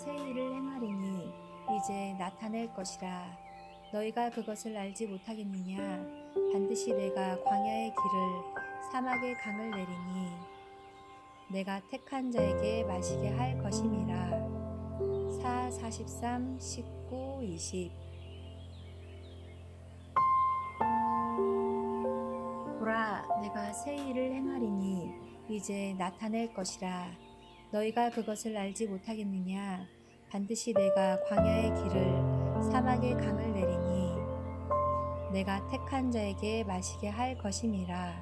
새 일을 행하리니 이제 나타낼 것이라. 너희가 그것을 알지 못하겠느냐? 반드시 내가 광야의 길을 사막의 강을 내리니 내가 택한 자에게 마시게 할 것임이라. 4, 43, 19, 20. 보라, 내가 새 일을 행하리니 이제 나타낼 것이라. 너희가 그것을 알지 못하겠느냐? 반드시 내가 광야의 길을 사막의 강을 내리니 내가 택한 자에게 마시게 할 것임이라.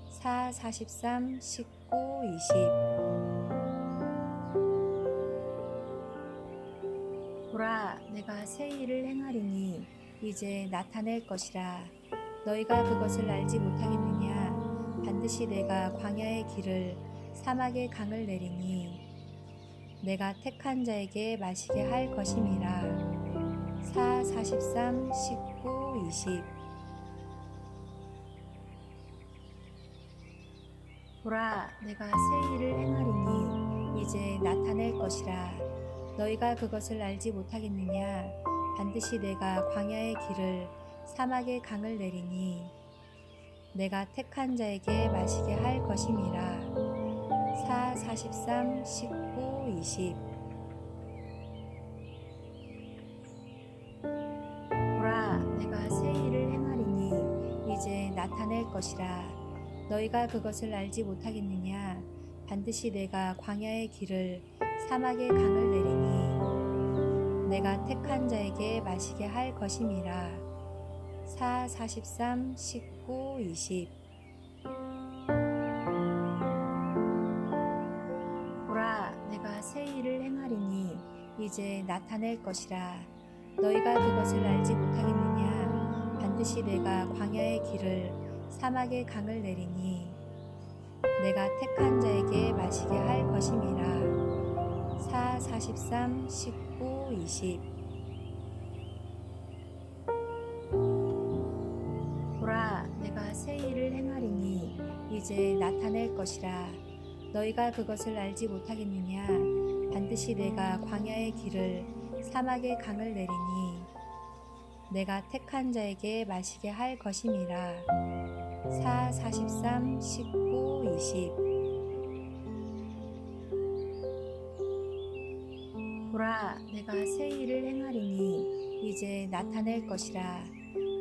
4, 43, 19, 20. 보라, 내가 새 일을 행하리니 이제 나타낼 것이라. 너희가 그것을 알지 못하겠느냐? 반드시 내가 광야의 길을 사막의 강을 내리니 내가 택한 자에게 마시게 할 것임이라. 4, 43, 19, 20. 보라, 내가 새 일을 행하리니 이제 나타낼 것이라. 너희가 그것을 알지 못하겠느냐? 반드시 내가 광야의 길을 사막의 강을 내리니 내가 택한 자에게 마시게 할 것임이라. 4, 43, 19, 20. 보라, 내가 새 일을 행하리니 이제 나타낼 것이라. 너희가 그것을 알지 못하겠느냐? 반드시 내가 광야의 길을 사막의 강을 내리니 내가 택한 자에게 마시게 할 것임이라. 4, 43, 19, 20. 보라, 내가 새 일을 행하리니 이제 나타낼 것이라. 너희가 그것을 알지 못하겠느냐? 반드시 내가 광야의 길을 사막의 강을 내리니 내가 택한 자에게 마시게 할 것임이라. 4, 43, 19, 20. 보라, 내가 새 일을 행하리니 이제 나타낼 것이라. 너희가 그것을 알지 못하겠느냐? 반드시 내가 광야의 길을 사막의 강을 내리니 내가 택한 자에게 마시게 할 것임이라. 4, 43, 19, 20. 보라, 내가 새 일을 행하리니 이제 나타낼 것이라.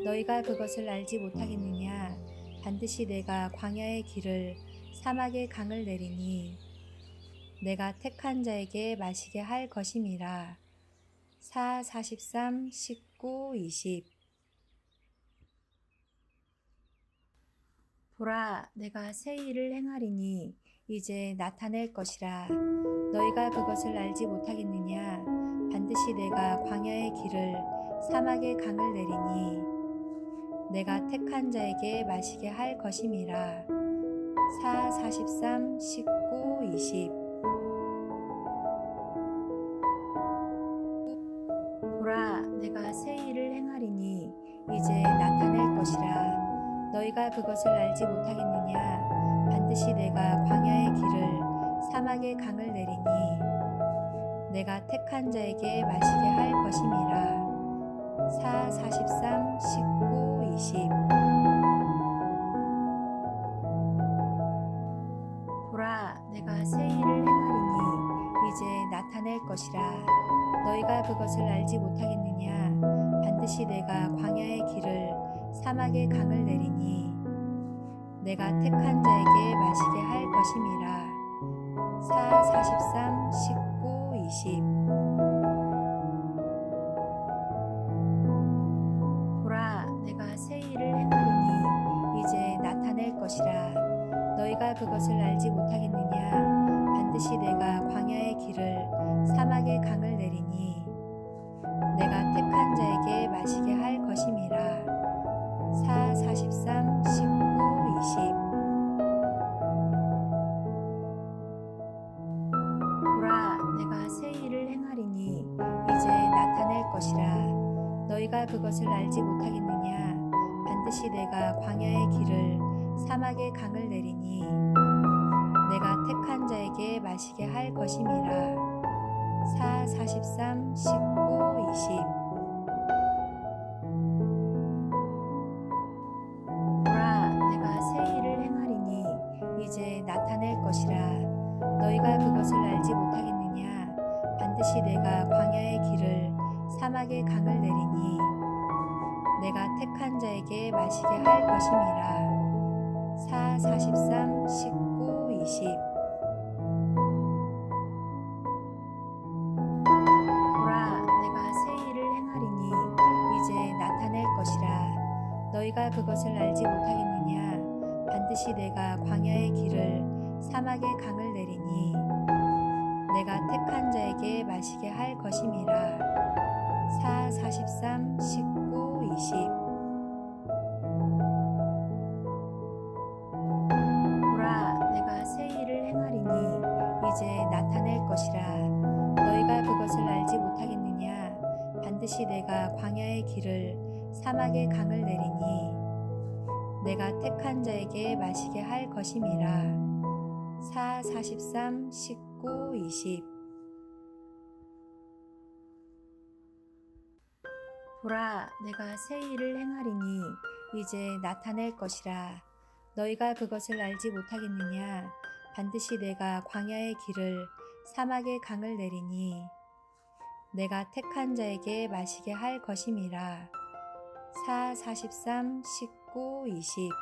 너희가 그것을 알지 못하겠느냐? 반드시 내가 광야의 길을 사막의 강을 내리니 내가 택한 자에게 마시게 할 것임이라. 4, 43, 19, 20. 보라, 내가 새 일을 행하리니 이제 나타낼 것이라. 너희가 그것을 알지 못하겠느냐? 반드시 내가 광야의 길을 사막의 강을 내리니 내가 택한 자에게 마시게 할 것임이라. 4, 43, 19, 20. 보라, 내가 새 일을 행하리니 이제 나타낼 것이라. 너희가 그것을 알지 못하겠느냐? 반드시 내가 광야의 길을 사막의 강을 내리니 내가 택한 자에게 마시게 할 것임이라. 4, 43, 19, 20. 보라, 내가 새 일을 행하리니 이제 나타낼 것이라. 너희가 그것을 알지 못하겠느냐? 반드시 내가 광야의 길을 사막의 강을 내리니 내가 택한 자에게 마시게 할 것임이라. 4, 43, 19, 20. 보라, 내가 새 일을 행하리니 이제 나타낼 것이라. 너희가 그것을 알지 못하겠느냐? 반드시 내가 광야의 길을 사막의 강을 내리니 내가 택한 자에게 마시게 할 것임이라. 4, 43, 19, 20. 보라, 내가 새 일을 행하리니 이제 나타낼 것이라. 너희가 그것을 알지 못하겠느냐? 반드시 내가 광야의 길을 사막의 강을 내리니 내가 택한 자에게 마시게 할 것임이라. 4, 43, 19, 20. 보라, 내가 새 일을 행하리니 이제 나타낼 것이라. 너희가 그것을 알지 못하겠느냐? 반드시 내가 광야의 길을 사막의 강을 내리니 내가 택한 자에게 마시게 할 것임이라. 4, 43, 19, 20. 보라, 내가 새 일을 행하리니 이제 나타낼 것이라. 너희가 그것을 알지 못하겠느냐? 반드시 내가 광야의 길을 사막의 강을 내리니 내가 택한 자에게 마시게 할 것임이라. 4, 43, 19, 20. 보라, 내가 새 일을 행하리니 이제 나타낼 것이라. 너희가 그것을 알지 못하겠느냐? 반드시 내가 광야의 길을 사막의 강을 내리니 내가 택한 자에게 마시게 할 것임이라. 4, 43, 19, 20. 보라, 내가 새 일을 행하리니 이제 나타낼 것이라. 너희가 그것을 알지 못하겠느냐? 반드시 내가 광야의 길을 사막의 강을 내리니 내가 택한 자에게 마시게 할 것임이라. 4, 43, 19, 20.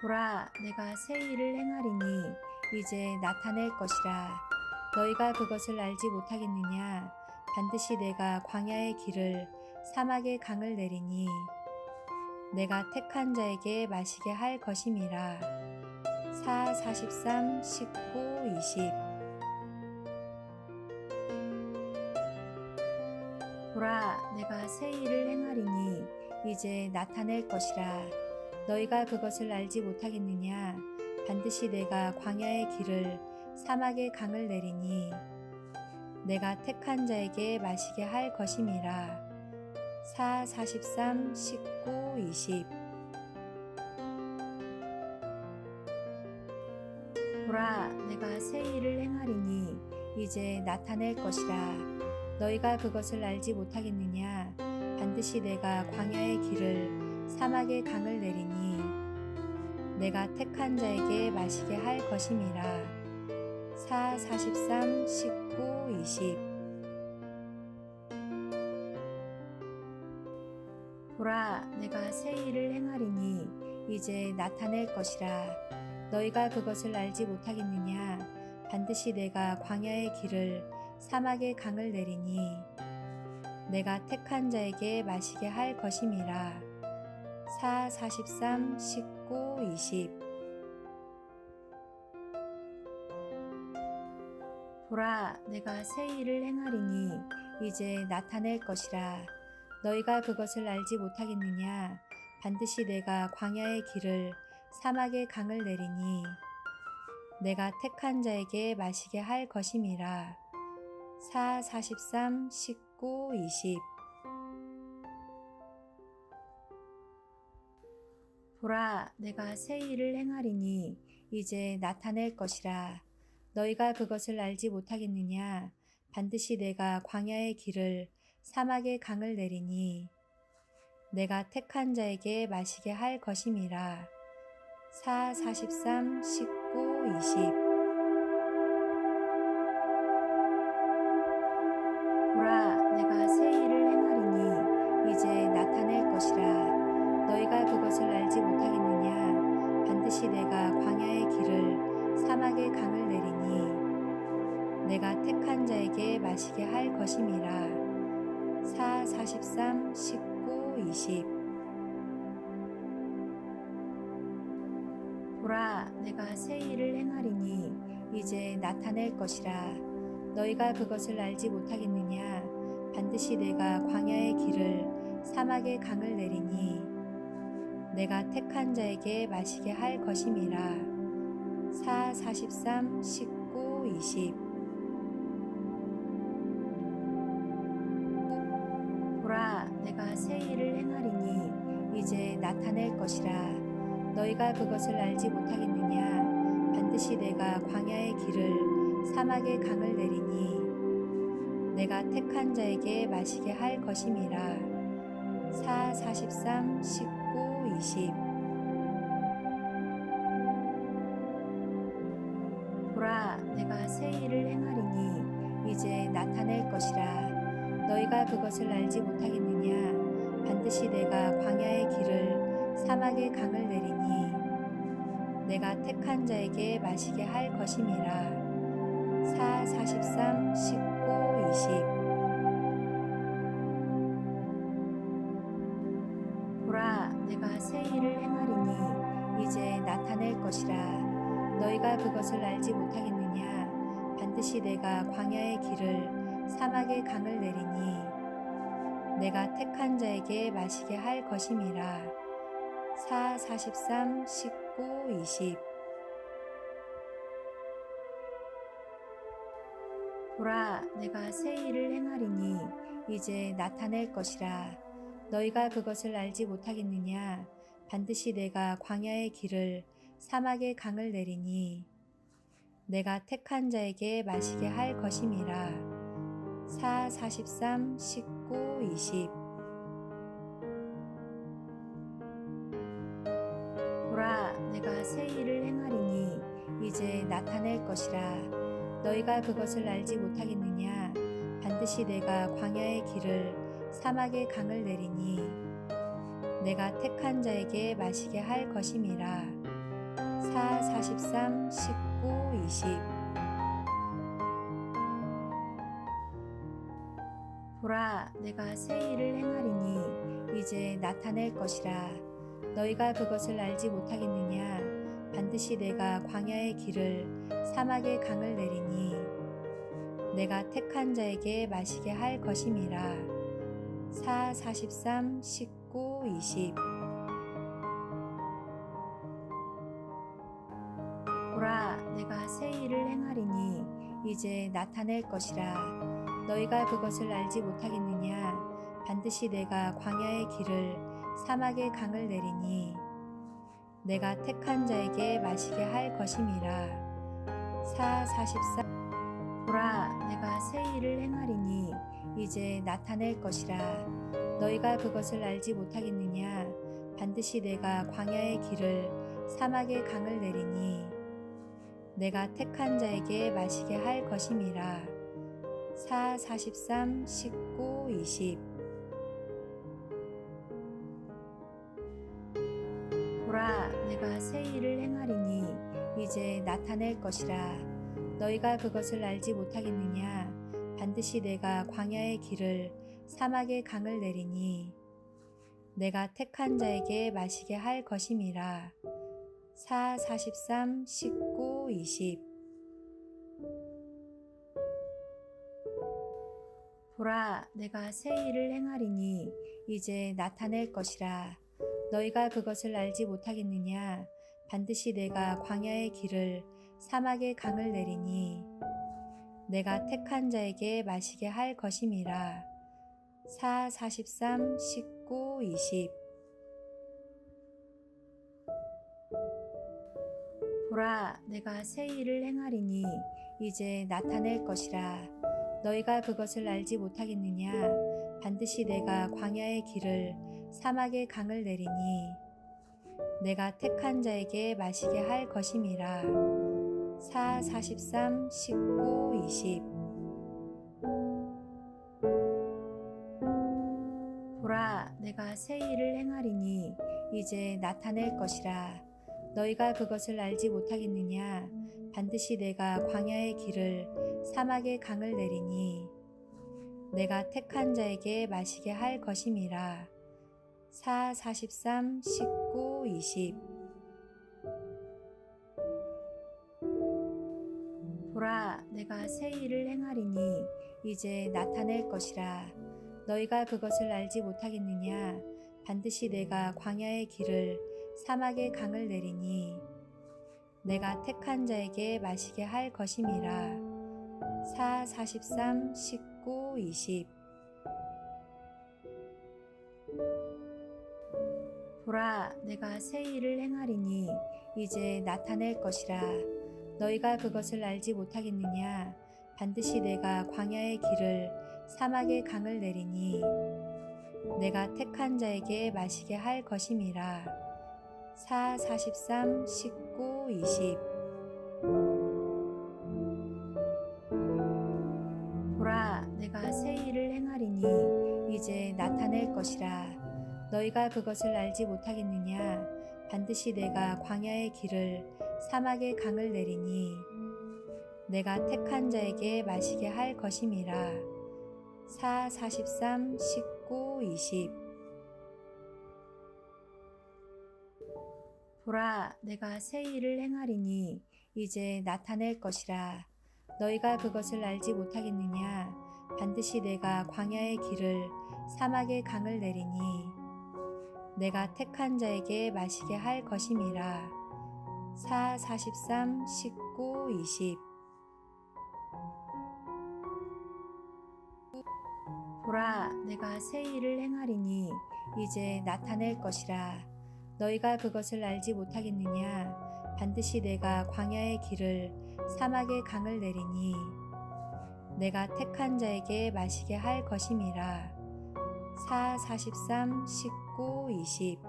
보라, 내가 새 일을 행하리니 이제 나타낼 것이라. 너희가 그것을 알지 못하겠느냐? 반드시 내가 광야의 길을 사막의 강을 내리니 내가 택한 자에게 마시게 할 것임이라. 4, 43, 19, 20. 보라, 내가 새 일을 행하리니 이제 나타낼 것이라. 너희가 그것을 알지 못하겠느냐? 반드시 내가 광야의 길을 사막의 강을 내리니 내가 택한 자에게 마시게 할 것임이라. 4, 43, 19, 20. 보라, 내가 새 일을 행하리니 이제 나타낼 것이라. 너희가 그것을 알지 못하겠느냐? 반드시 내가 광야의 길을 사막의 강을 내리니 내가 택한 자에게 마시게 할 것임이라. 4, 43, 19, 20. 보라, 내가 새 일을 행하리니 이제 나타낼 것이라. 너희가 그것을 알지 못하겠느냐? 반드시 내가 광야의 길을 사막의 강을 내리니 내가 택한 자에게 마시게 할 것임이라. 4, 43, 19, 20. 보라, 내가 새 일을 행하리니 이제 나타낼 것이라. 너희가 그것을 알지 못하겠느냐? 반드시 내가 광야의 길을 사막의 강을 내리니 내가 택한 자에게 마시게 할 것임이라. 4, 43, 19, 20. 보라, 내가 새 일을 행하리니 이제 나타낼 것이라. 너희가 그것을 알지 못하겠느냐? 반드시 내가 광야의 길을 사막의 강을 내리니 내가 택한 자에게 마시게 할 것임이라. 4, 43, 19, 20. 보라, 내가 새 일을 행하리니 이제 나타낼 것이라. 너희가 그것을 알지 못하겠느냐? 반드시 내가 광야의 길을 사막의 강을 내리니 내가 택한 자에게 마시게 할 것임이라. 4, 43, 19, 20. 보라, 내가 새 일을 행하리니 이제 나타낼 것이라. 너희가 그것을 알지 못하겠느냐? 반드시 내가 광야의 길을 사막의 강을 내리니 내가 택한 자에게 마시게 할 것임이라. 4, 43, 19, 20. 보라, 내가 새 일을 행하리니 이제 나타낼 것이라. 너희가 그것을 알지 못하겠느냐? 반드시 내가 광야의 길을 사막의 강을 내리니 내가 택한 자에게 마시게 할 것임이라. 4, 43, 19, 20. 보라, 내가 새 일을 행하리니 이제 나타낼 것이라. 너희가 그것을 알지 못하겠느냐? 반드시 내가 광야의 길을 사막의 강을 내리니 내가 택한 자에게 마시게 할 것임이라. 4, 43, 19, 20. 보라, 내가 새 일을 행하리니 이제 나타낼 것이라. 너희가 그것을 알지 못하겠느냐? 반드시 내가 광야의 길을 사막의 강을 내리니 내가 택한 자에게 마시게 할 것임이라. 4, 43, 19, 20. 보라, 내가 새 일을 행하리니 이제 나타낼 것이라. 너희가 그것을 알지 못하겠느냐? 반드시 내가 광야의 길을 사막의 강을 내리니 내가 택한 자에게 마시게 할 것임이라. 4, 43, 19, 20. 보라, 내가 새 일을 행하리니 이제 나타낼 것이라. 너희가 그것을 알지 못하겠느냐? 반드시 내가 광야의 길을 사막의 강을 내리니 내가 택한 자에게 마시게 할 것임이라. 4, 43, 19, 20. 보라, 내가 새 일을 행하리니 이제 나타낼 것이라. 너희가 그것을 알지 못하겠느냐? 반드시 내가 광야의 길을 사막의 강을 내리니 내가 택한 자에게 마시게 할 것임이라. 4, 43, 19, 20. 보라, 내가 새 일을 행하리니 이제 나타낼 것이라. 너희가 그것을 알지 못하겠느냐? 반드시 내가 광야의 길을 사막의 강을 내리니 내가 택한 자에게 마시게 할 것임이라. 4, 44. 보라, 내가 새 일을 행하리니 이제 나타낼 것이라. 너희가 그것을 알지 못하겠느냐? 반드시 내가 광야의 길을 사막의 강을 내리니 내가 택한 자에게 마시게 할 것임이라. 4, 43, 19, 20. 보라, 내가 새 일을 행하리니 이제 나타낼 것이라. 너희가 그것을 알지 못하겠느냐? 반드시 내가 광야의 길을 사막의 강을 내리니 내가 택한 자에게 마시게 할 것임이라. 4, 43, 19, 20. 보라, 내가 새 일을 행하리니 이제 나타낼 것이라. 너희가 그것을 알지 못하겠느냐? 반드시 내가 광야의 길을 사막의 강을 내리니 내가 택한 자에게 마시게 할 것임이라. 4, 43, 19, 20. 보라, 내가 새 일을 행하리니 이제 나타낼 것이라. 너희가 그것을 알지 못하겠느냐? 반드시 내가 광야의 길을 사막의 강을 내리니 내가 택한 자에게 마시게 할 것임이라. 4, 43, 19, 20. 보라, 내가 새 일을 행하리니 이제 나타낼 것이라. 너희가 그것을 알지 못하겠느냐? 반드시 내가 광야의 길을 사막의 강을 내리니 내가 택한 자에게 마시게 할 것임이라. 4, 43, 19, 20. 보라, 내가 새 일을 행하리니 이제 나타낼 것이라. 너희가 그것을 알지 못하겠느냐? 반드시 내가 광야의 길을 사막의 강을 내리니 내가 택한 자에게 마시게 할 것임이라. 4, 43, 19, 20. 보라, 내가 새 일을 행하리니 이제 나타낼 것이라. 너희가 그것을 알지 못하겠느냐? 반드시 내가 광야의 길을 사막의 강을 내리니 내가 택한 자에게 마시게 할 것임이라. 4, 43, 19, 20. 보라, 내가 새 일을 행하리니 이제 나타낼 것이라. 너희가 그것을 알지 못하겠느냐? 반드시 내가 광야의 길을 사막의 강을 내리니 내가 택한 자에게 마시게 할 것임이라. 4, 43, 19, 20. 보라, 내가 새 일을 행하리니 이제 나타낼 것이라. 너희가 그것을 알지 못하겠느냐? 반드시 내가 광야의 길을 사막의 강을 내리니 내가 택한 자에게 마시게 할 것임이라. 4, 43, 19, 20. 보라, 내가 새 일을 행하리니 이제 나타낼 것이라. 너희가 그것을 알지 못하겠느냐? 반드시 내가 광야의 길을 사막의 강을 내리니 내가 택한 자에게 마시게 할 것임이라. 4, 43, 19, 20.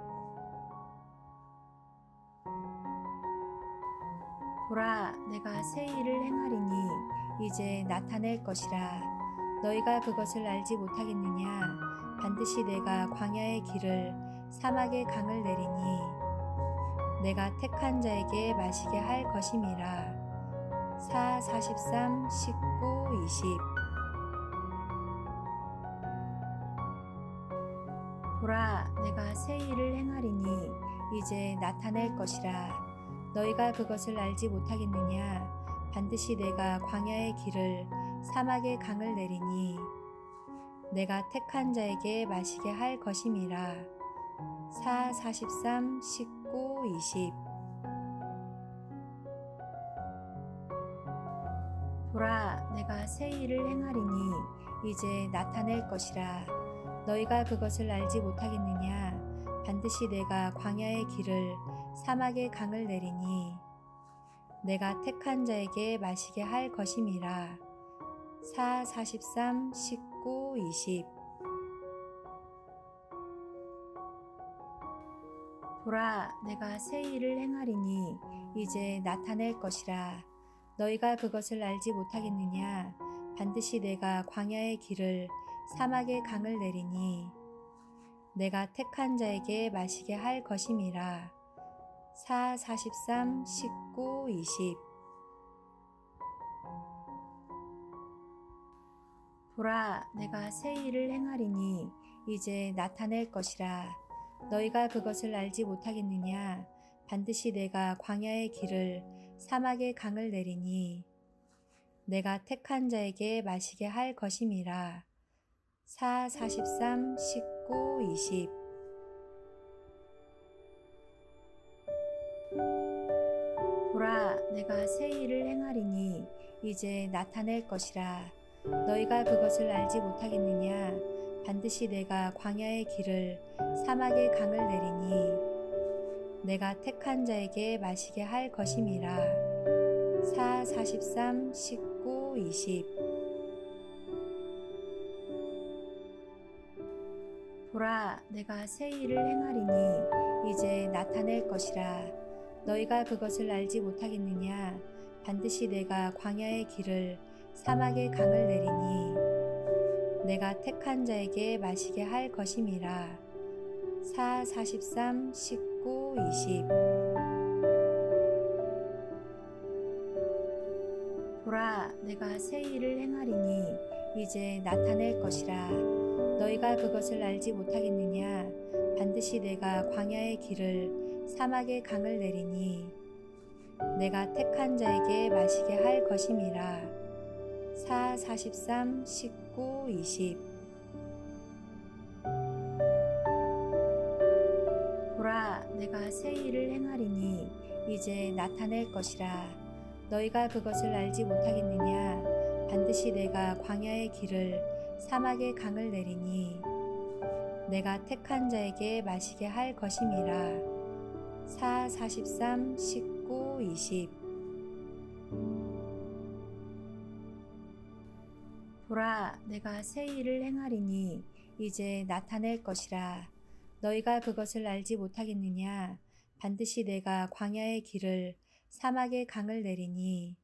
보라, 내가 새 일을 행하리니 이제 나타낼 것이라. 너희가 그것을 알지 못하겠느냐? 반드시 내가 광야의 길을 사막의 강을 내리니 내가 택한 자에게 마시게 할 것임이라. 4, 43, 19, 20. 보라, 내가 새 일을 행하리니 이제 나타낼 것이라. 너희가 그것을 알지 못하겠느냐? 반드시 내가 광야의 길을 사막의 강을 내리니 내가 택한 자에게 마시게 할 것임이라. 4, 43, 19, 20. 보라, 내가 새 일을 행하리니 이제 나타낼 것이라. 너희가 그것을 알지 못하겠느냐? 반드시 내가 광야의 길을 사막의 강을 내리니 내가 택한 자에게 마시게 할 것임이라. 4, 43, 19, 20. 보라, 내가 새 일을 행하리니 이제 나타낼 것이라. 너희가 그것을 알지 못하겠느냐? 반드시 내가 광야의 길을 사막의 강을 내리니 내가 택한 자에게 마시게 할 것임이라. 4, 43, 19, 20. 보라, 내가 새 일을 행하리니 이제 나타낼 것이라. 너희가 그것을 알지 못하겠느냐? 반드시 내가 광야의 길을 사막의 강을 내리니 내가 택한 자에게 마시게 할 것임이라. 4, 43, 19, 20. 보라, 내가 새 일을 행하리니 이제 나타낼 것이라. 너희가 그것을 알지 못하겠느냐? 반드시 내가 광야의 길을 사막의 강을 내리니 내가 택한 자에게 마시게 할 것임이라. 4, 43, 19, 20. 보라, 내가 새 일을 행하리니 이제 나타낼 것이라. 너희가 그것을 알지 못하겠느냐? 반드시 내가 광야의 길을 사막의 강을 내리니 내가 택한 자에게 마시게 할 것임이라. 4, 43, 19, 20. 보라, 내가 새 일을 행하리니 이제 나타낼 것이라. 너희가 그것을 알지 못하겠느냐? 반드시 내가 광야의 길을 사막의 강을 내리니 내가 택한 자에게 마시게 할 것임이라. 4, 43, 19, 20. 보라, 내가 새 일을 행하리니 이제 나타낼 것이라. 너희가 그것을 알지 못하겠느냐? 반드시 내가 광야의 길을 사막의 강을 내리니 내가 택한 자에게 마시게 할 것임이라. 4, 43, 19, 20. 보라, 내가 새 일을 행하리니 이제 나타낼 것이라. 너희가 그것을 알지 못하겠느냐? 반드시 내가 광야의 길을 사막의 강을 내리니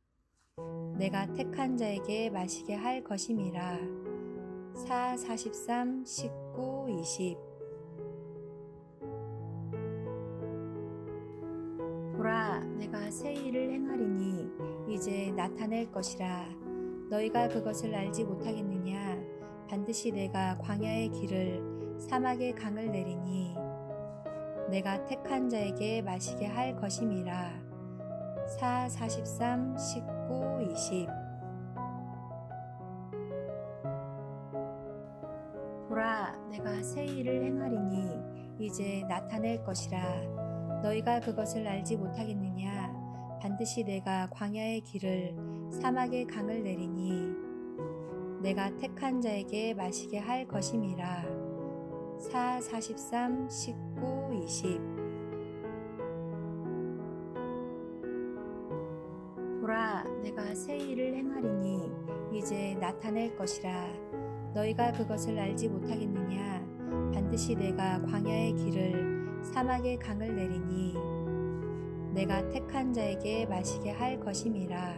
내가 택한 자에게 마시게 할 것임이라. 4, 43, 19, 20. 보라, 내가 새 일을 행하리니 이제 나타낼 것이라. 너희가 그것을 알지 못하겠느냐? 반드시 내가 광야의 길을 사막의 강을 내리니 내가 택한 자에게 마시게 할 것임이라. 4, 43, 19, 20. 보라, 내가 새 일을 행하리니 이제 나타낼 것이라. 너희가 그것을 알지 못하겠느냐? 반드시 내가 광야의 길을 사막의 강을 내리니 내가 택한 자에게 마시게 할 것임이라. 4, 43, 19, 20. 보라, 내가 새 일을 행하리니 이제 나타낼 것이라. 너희가 그것을 알지 못하겠느냐? 반드시 내가 광야의 길을 사막의 강을 내리니 내가 택한 자에게 마시게 할 것임이라.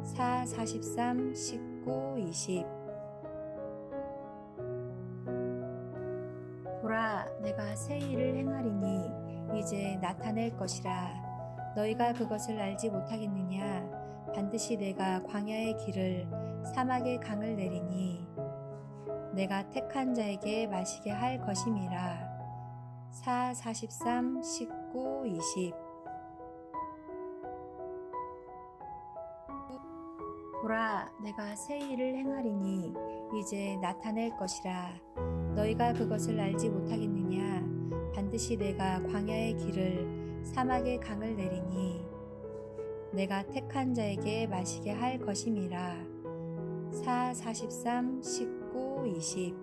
4, 43, 19, 20. 보라, 내가 새 일을 행하리니 이제 나타낼 것이라. 너희가 그것을 알지 못하겠느냐? 반드시 내가 광야의 길을 사막의 강을 내리니 내가 택한 자에게 마시게 할 것임이라. 4, 43, 19, 20. 보라, 내가 새 일을 행하리니 이제 나타낼 것이라. 너희가 그것을 알지 못하겠느냐? 반드시 내가 광야의 길을 사막의 강을 내리니 내가 택한 자에게 마시게 할 것임이라. 4, 43, 19, 20.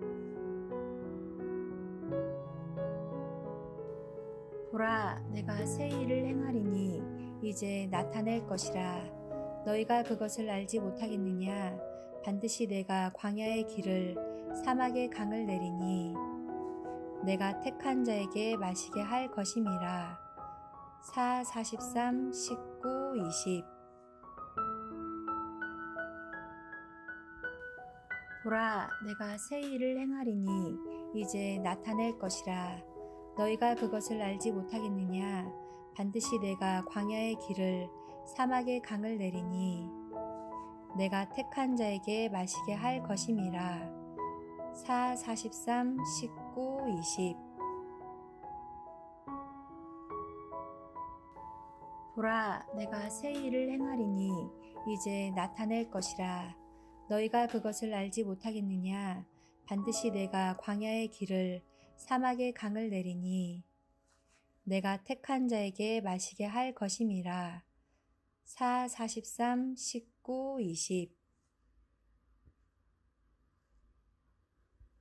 보라, 내가 새 일을 행하리니 이제 나타낼 것이라. 너희가 그것을 알지 못하겠느냐? 반드시 내가 광야의 길을 사막의 강을 내리니 내가 택한 자에게 마시게 할 것임이라. 4, 43, 19, 20. 보라, 내가 새 일을 행하리니 이제 나타낼 것이라. 너희가 그것을 알지 못하겠느냐? 반드시 내가 광야의 길을 사막의 강을 내리니 내가 택한 자에게 마시게 할 것임이라. 4, 43, 19, 20. 보라, 내가 새 일을 행하리니 이제 나타낼 것이라. 너희가 그것을 알지 못하겠느냐? 반드시 내가 광야의 길을 사막의 강을 내리니 내가 택한 자에게 마시게 할 것임이라. 4, 43, 19, 20.